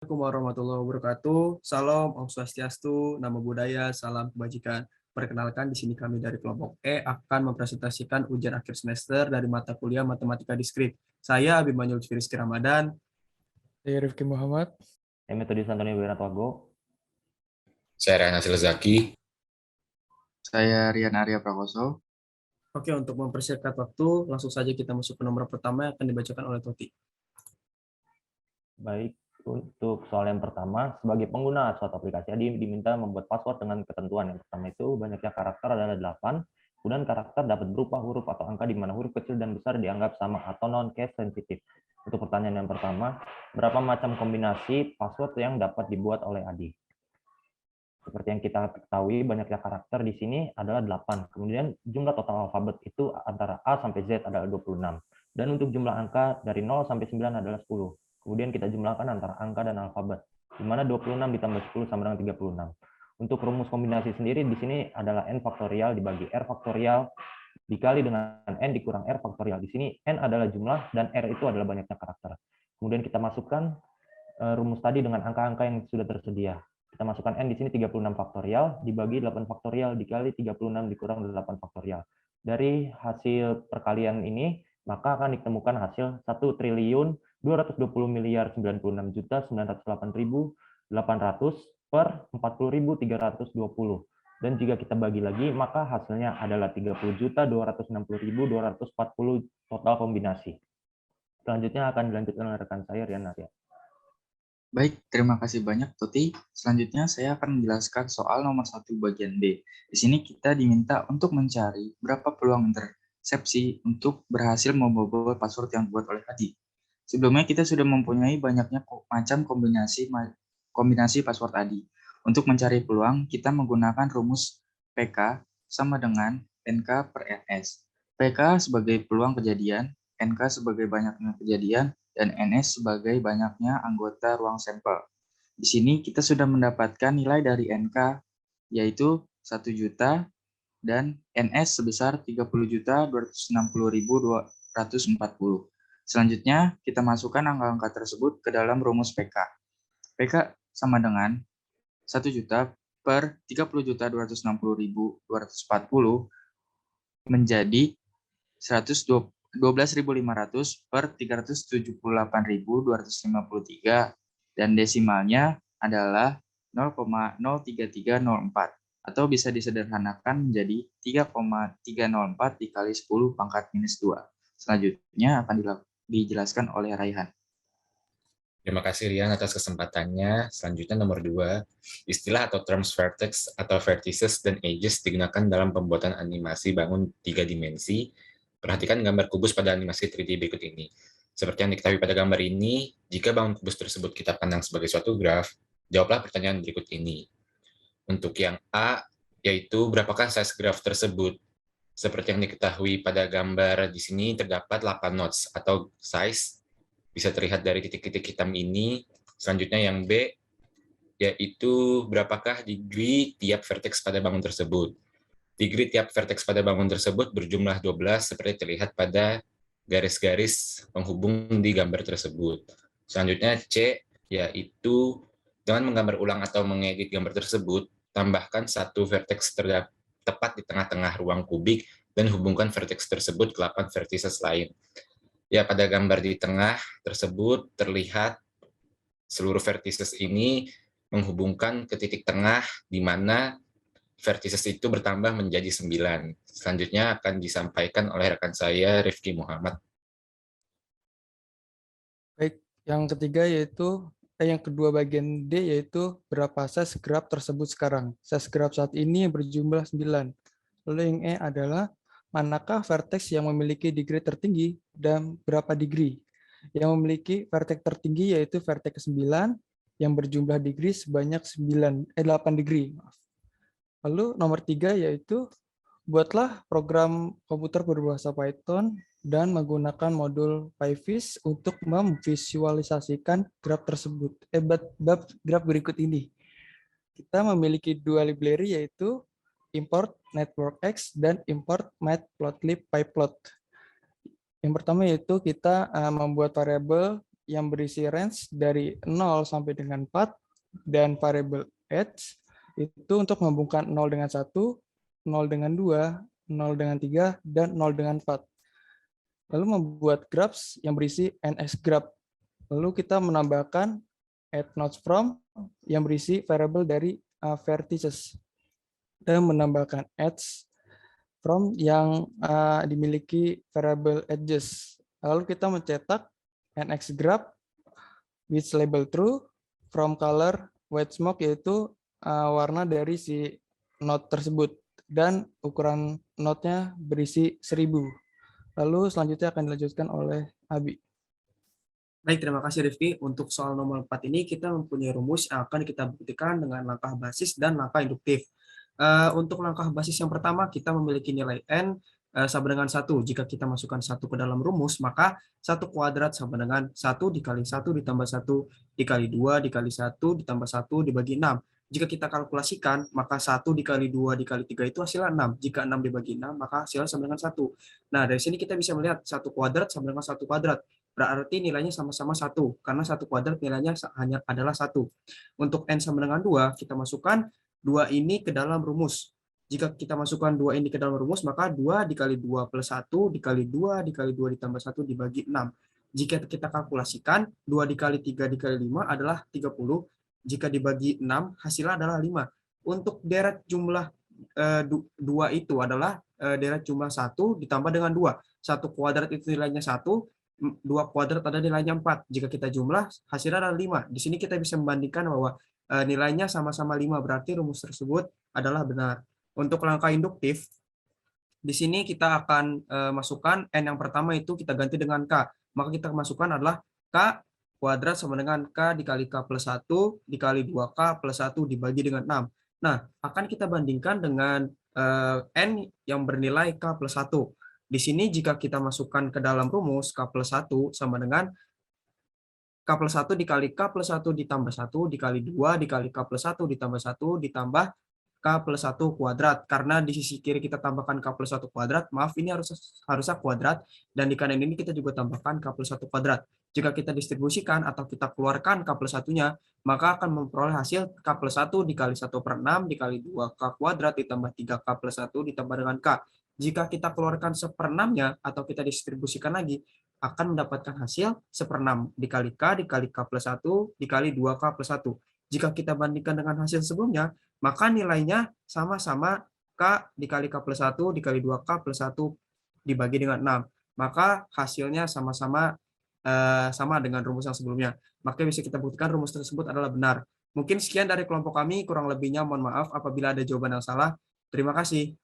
Assalamualaikum warahmatullahi wabarakatuh. Salam, Om Swastiastu, Namo Buddhaya, salam kebajikan. Perkenalkan, di sini kami dari kelompok E akan mempresentasikan ujian akhir semester dari mata kuliah Matematika Diskrit. Saya Abimanyu Lutfi Rizky Ramadan. Saya Rifki Muhammad. Saya Metodis Antoni Wiratwago. Saya Ryan Hasil Zaki. Saya Rian Arya Prakoso. Oke, untuk mempersingkat waktu, langsung saja kita masuk ke nomor pertama yang akan dibacakan oleh Toti. Baik, untuk soal yang pertama, sebagai pengguna suatu aplikasi ADI diminta membuat password dengan ketentuan. Yang pertama itu banyaknya karakter adalah 8, kemudian karakter dapat berupa huruf atau angka di mana huruf kecil dan besar dianggap sama atau non-case sensitif. Untuk pertanyaan yang pertama, berapa macam kombinasi password yang dapat dibuat oleh ADI? Seperti yang kita ketahui, banyaknya karakter di sini adalah 8. Kemudian jumlah total alfabet itu antara A sampai Z adalah 26. Dan untuk jumlah angka dari 0 sampai 9 adalah 10. Kemudian kita jumlahkan antara angka dan alfabet, di mana 26 ditambah 10 sama dengan 36. Untuk rumus kombinasi sendiri di sini adalah n faktorial dibagi r faktorial dikali dengan n dikurang r faktorial. Di sini n adalah jumlah dan r itu adalah banyaknya karakter. Kemudian kita masukkan rumus tadi dengan angka-angka yang sudah tersedia. Kita masukkan n di sini 36 faktorial dibagi 8 faktorial dikali 36 dikurang 8 faktorial. Dari hasil perkalian ini, maka akan ditemukan hasil 1.290.096.908.800 per 40.320. Dan jika kita bagi lagi, maka hasilnya adalah 30.260.240 total kombinasi. Selanjutnya akan dilanjutkan oleh rekan saya, Rian Arya. Baik, terima kasih banyak, Tuti. Selanjutnya saya akan menjelaskan soal nomor 1 bagian B. Di sini kita diminta untuk mencari berapa peluang intersepsi untuk berhasil membobol password yang dibuat oleh Adi. Sebelumnya kita sudah mempunyai banyaknya macam kombinasi password Adi. Untuk mencari peluang, kita menggunakan rumus PK sama dengan NK per NS. PK sebagai peluang kejadian, NK sebagai banyaknya kejadian, dan NS sebagai banyaknya anggota ruang sampel. Di sini kita sudah mendapatkan nilai dari NK yaitu 1 juta dan NS sebesar 30.260.240. Selanjutnya kita masukkan angka-angka tersebut ke dalam rumus PK. PK sama dengan 1 juta per 30.260.240 menjadi 12.500 per 378.253 dan desimalnya adalah 0,03304 atau bisa disederhanakan menjadi 3,304 dikali 10 pangkat minus 2. Selanjutnya akan dijelaskan oleh Raihan. Terima kasih Rian atas kesempatannya. Selanjutnya nomor 2, istilah atau terms vertex atau vertices dan edges digunakan dalam pembuatan animasi bangun 3 dimensi. Perhatikan gambar kubus pada animasi 3D berikut ini. Seperti yang diketahui pada gambar ini, jika bangun kubus tersebut kita pandang sebagai suatu graf, jawablah pertanyaan berikut ini. Untuk yang A, yaitu berapakah size graf tersebut? Seperti yang diketahui pada gambar di sini terdapat 8 nodes atau size, bisa terlihat dari titik-titik hitam ini. Selanjutnya yang B, yaitu berapakah degree tiap vertex pada bangun tersebut. Degree tiap vertex pada bangun tersebut berjumlah 12 seperti terlihat pada garis-garis penghubung di gambar tersebut. Selanjutnya C, yaitu dengan menggambar ulang atau mengedit gambar tersebut, tambahkan satu vertex tepat di tengah-tengah ruang kubik dan hubungkan vertex tersebut ke 8 vertices lain. Ya, pada gambar di tengah tersebut terlihat seluruh vertices ini menghubungkan ke titik tengah di mana vertices itu bertambah menjadi 9. Selanjutnya akan disampaikan oleh rekan saya, Rifki Muhammad. Baik, yang ketiga yaitu yang kedua bagian D yaitu berapa size graph tersebut sekarang. Size graph saat ini berjumlah 9. Lalu yang E adalah manakah vertex yang memiliki degree tertinggi dan berapa degree. Yang memiliki vertex tertinggi yaitu vertex 9 yang berjumlah degree sebanyak 8 degree. Lalu nomor 3 yaitu buatlah program komputer berbahasa Python dan menggunakan modul PyFish untuk memvisualisasikan graf tersebut. Graf berikut ini. Kita memiliki dua library yaitu import networkx dan import matplotlib pyplot. Yang pertama yaitu kita membuat variabel yang berisi range dari 0 sampai dengan 4 dan variable edge itu untuk menghubungkan 0 dengan 1, 0 dengan 2, 0 dengan 3, dan 0 dengan 4. Lalu membuat graphs yang berisi NX graph. Lalu kita menambahkan add nodes from yang berisi variable dari vertices dan menambahkan edge from yang dimiliki variable edges. Lalu kita mencetak NX graph with label true from color white smoke, yaitu warna dari si node tersebut, dan ukuran node-nya berisi 1000. Lalu selanjutnya akan dilanjutkan oleh Abi. Baik, terima kasih Rifki. Untuk soal nomor 4 ini kita mempunyai rumus yang akan kita buktikan dengan langkah basis dan langkah induktif. Untuk langkah basis yang pertama, kita memiliki nilai N sama dengan 1. Jika kita masukkan 1 ke dalam rumus, maka 1 kuadrat sama dengan 1 dikali 1 ditambah 1 dikali 2 dikali 1 ditambah 1 dibagi 6. Jika kita kalkulasikan, maka 1 dikali 2 dikali 3 itu hasilnya 6. Jika 6 dibagi 6, maka hasilnya sama dengan 1. Nah, dari sini kita bisa melihat 1 kuadrat sama dengan 1 kuadrat. Berarti nilainya sama-sama 1, karena 1 kuadrat nilainya hanya adalah 1. Untuk N sama dengan 2, kita masukkan 2 ini ke dalam rumus. Jika kita masukkan 2 ini ke dalam rumus, maka 2 dikali 2 plus 1 dikali 2 dikali 2 ditambah 1 dibagi 6. Jika kita kalkulasikan, 2 dikali 3 dikali 5 adalah 30. Jika dibagi 6, hasilnya adalah 5. Untuk deret jumlah 2 itu adalah deret jumlah 1 ditambah dengan 2. 1 kuadrat itu nilainya 1, 2 kuadrat ada nilainya 4. Jika kita jumlah, hasilnya adalah 5. Di sini kita bisa membandingkan bahwa nilainya sama-sama 5, berarti rumus tersebut adalah benar. Untuk langkah induktif, di sini kita akan masukkan N yang pertama itu kita ganti dengan K. Maka kita masukkan adalah K kuadrat sama dengan K dikali K plus 1 dikali 2K plus 1 dibagi dengan 6. Nah, akan kita bandingkan dengan N yang bernilai K plus 1. Di sini jika kita masukkan ke dalam rumus K plus 1 sama dengan K plus 1 dikali K plus 1 ditambah 1 dikali 2 dikali K plus 1 ditambah 1 ditambah K plus 1 kuadrat. Karena di sisi kiri kita tambahkan K plus 1 kuadrat, maaf ini harusnya kuadrat, dan di kanan ini kita juga tambahkan K plus 1 kuadrat. Jika kita distribusikan atau kita keluarkan K plus 1-nya, maka akan memperoleh hasil K plus 1 dikali 1 per 6 dikali 2K kuadrat ditambah 3K plus 1 ditambah dengan K. Jika kita keluarkan 1/6-nya atau kita distribusikan lagi, akan mendapatkan hasil 1/6 dikali K dikali K plus 1 dikali 2K plus 1. Jika kita bandingkan dengan hasil sebelumnya, maka nilainya sama-sama K dikali K plus 1 dikali 2K plus 1 dibagi dengan 6. Maka hasilnya sama-sama sama dengan rumus yang sebelumnya. Maka bisa kita buktikan rumus tersebut adalah benar. Mungkin sekian dari kelompok kami, kurang lebihnya mohon maaf apabila ada jawaban yang salah. Terima kasih.